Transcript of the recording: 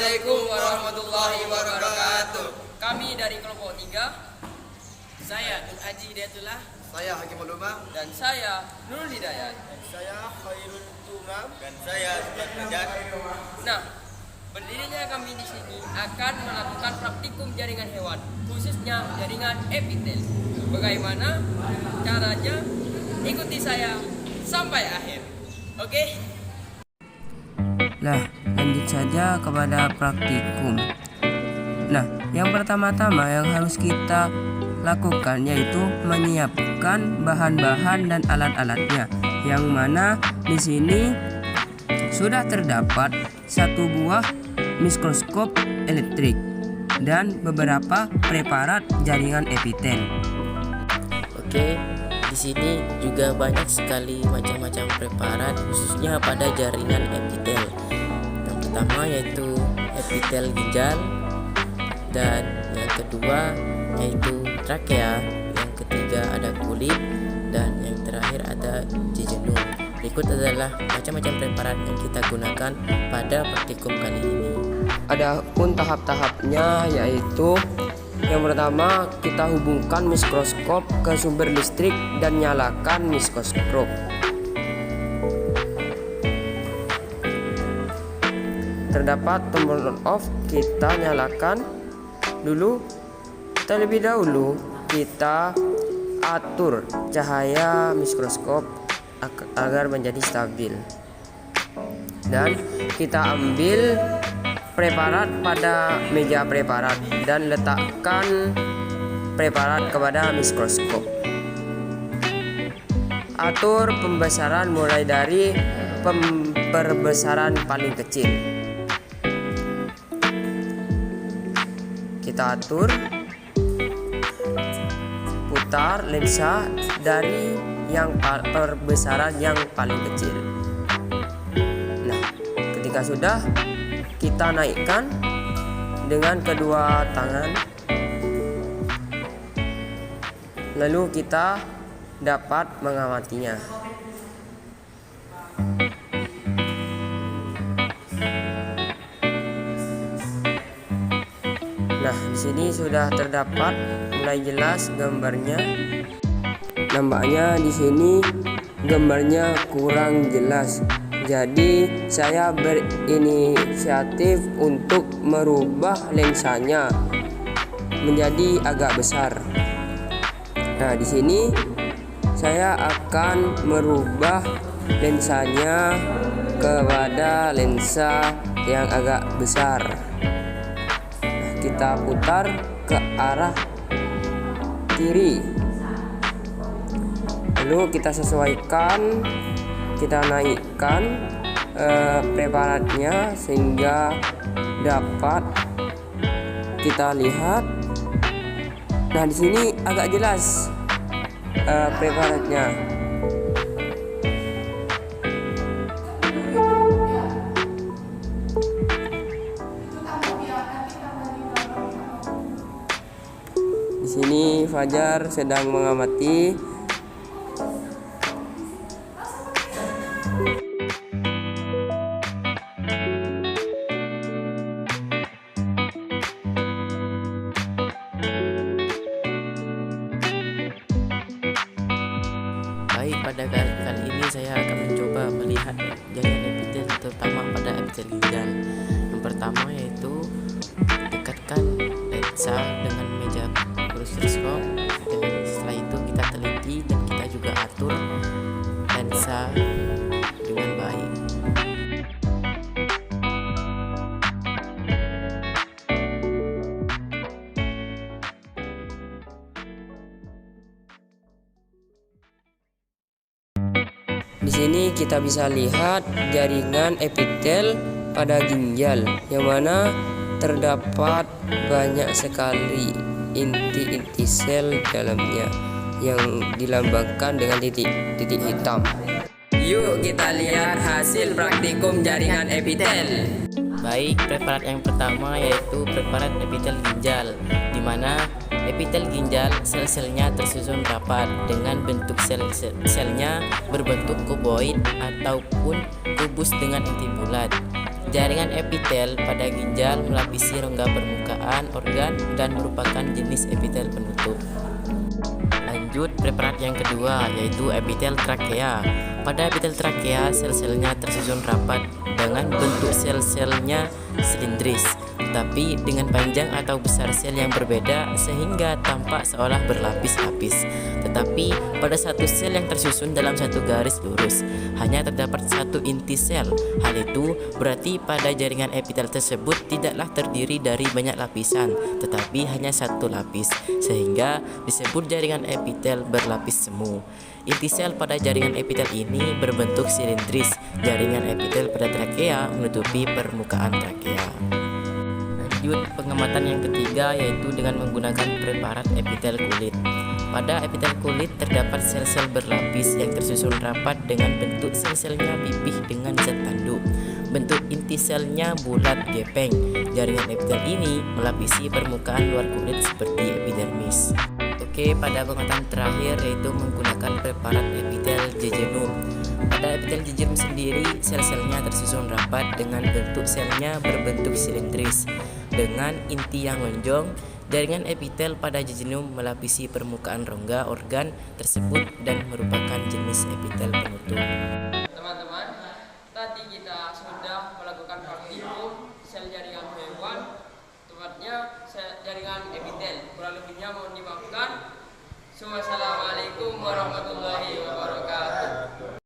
Assalamualaikum warahmatullahi wabarakatuh. Kami dari kelompok 3, saya Nur Haji Hidayatullah, Saya Hakimul Umam. dan saya Nurul Hidayat. Saya Khairul Tumam. Dan saya Sufyan Fajar. Nah, berdirinya kami di sini akan melakukan praktikum jaringan hewan, khususnya jaringan epitel. Bagaimana caranya? Ikuti saya sampai akhir. Oke? Lah, lanjut saja kepada praktikum. Nah, yang pertama-tama yang harus kita lakukan yaitu menyiapkan bahan-bahan dan alat-alatnya. Yang mana di sini sudah terdapat satu buah mikroskop elektrik dan beberapa preparat jaringan epitel. Oke, di sini juga banyak sekali macam-macam preparat khususnya pada jaringan epitel. Yang pertama yaitu epitel ginjal, dan yang kedua yaitu trakea, yang ketiga ada kulit, dan yang terakhir ada jejunum. Berikut adalah macam-macam preparat yang kita gunakan pada praktikum kali ini. Ada pun tahap-tahapnya, yaitu yang pertama kita hubungkan mikroskop ke sumber listrik dan nyalakan mikroskop. Terdapat tombol on off, kita nyalakan dulu. Terlebih dahulu kita atur cahaya mikroskop agar menjadi stabil, dan kita ambil preparat pada meja preparat dan letakkan preparat kepada mikroskop. Atur pembesaran mulai dari perbesaraan paling kecil. Kita atur, putar lensa dari yang perbesaran yang paling kecil. Nah, ketika sudah, kita naikkan dengan kedua tangan, lalu kita dapat mengamatinya. Nah, di sini sudah terdapat mulai jelas gambarnya. Nampaknya di sini gambarnya kurang jelas. Jadi saya berinisiatif untuk merubah lensanya menjadi agak besar. Nah, di sini saya akan merubah lensanya kepada lensa yang agak besar. Nah, kita putar ke arah kiri. Lalu kita sesuaikan, kita naikkan preparatnya sehingga dapat kita lihat. Nah, di sini agak jelas preparatnya. Di sini Fajar sedang mengamati. Baik, pada kali ini saya akan mencoba melihat jaringan epitel, terutama pada epitel ginjal. Yang pertama yaitu dekatkan lensa dengan meja mikroskop. Setelah itu kita teliti dan kita juga atur lensa dengan baik. Di sini kita bisa lihat jaringan epitel pada ginjal, yang mana terdapat banyak sekali inti-inti sel dalamnya yang dilambangkan dengan titik-titik hitam. Yuk kita lihat hasil praktikum jaringan epitel. Baik, preparat yang pertama yaitu preparat epitel ginjal, di mana epitel ginjal sel-selnya tersusun rapat dengan bentuk sel-selnya berbentuk kuboid ataupun kubus dengan inti bulat. Jaringan epitel pada ginjal melapisi rongga permukaan organ dan merupakan jenis epitel penutup. Lanjut preparat yang kedua, yaitu epitel trakea. Pada epitel trakea, sel-selnya tersusun rapat dengan bentuk sel-selnya silindris, tetapi dengan panjang atau besar sel yang berbeda sehingga tampak seolah berlapis-lapis. Tetapi pada satu sel yang tersusun dalam satu garis lurus hanya terdapat satu inti sel. Hal itu berarti pada jaringan epitel tersebut tidaklah terdiri dari banyak lapisan, tetapi hanya satu lapis, sehingga disebut jaringan epitel berlapis semu. Inti sel pada jaringan epitel ini berbentuk silindris. Jaringan epitel pada trakea menutupi permukaan trakea. Lanjut pengamatan yang ketiga, yaitu dengan menggunakan preparat epitel kulit. Pada epitel kulit terdapat sel-sel berlapis yang tersusun rapat dengan bentuk sel-selnya pipih dengan zat tanduk. Bentuk inti selnya bulat gepeng. Jaringan epitel ini melapisi permukaan luar kulit seperti epidermis. Oke, pada pengamatan terakhir yaitu menggunakan preparat epitel jejunum. Pada epitel jejunum sendiri, sel-selnya tersusun rapat dengan bentuk selnya berbentuk silindris dengan inti yang lonjong. Jaringan epitel pada jejunum melapisi permukaan rongga organ tersebut dan merupakan jenis epitel penutup. Teman-teman, tadi kita sudah melakukan praktikum sel jaringan hewan, tepatnya sel jaringan epitel. Kurang lebihnya mohon dimaafkan. Wassalamualaikum warahmatullahi wabarakatuh.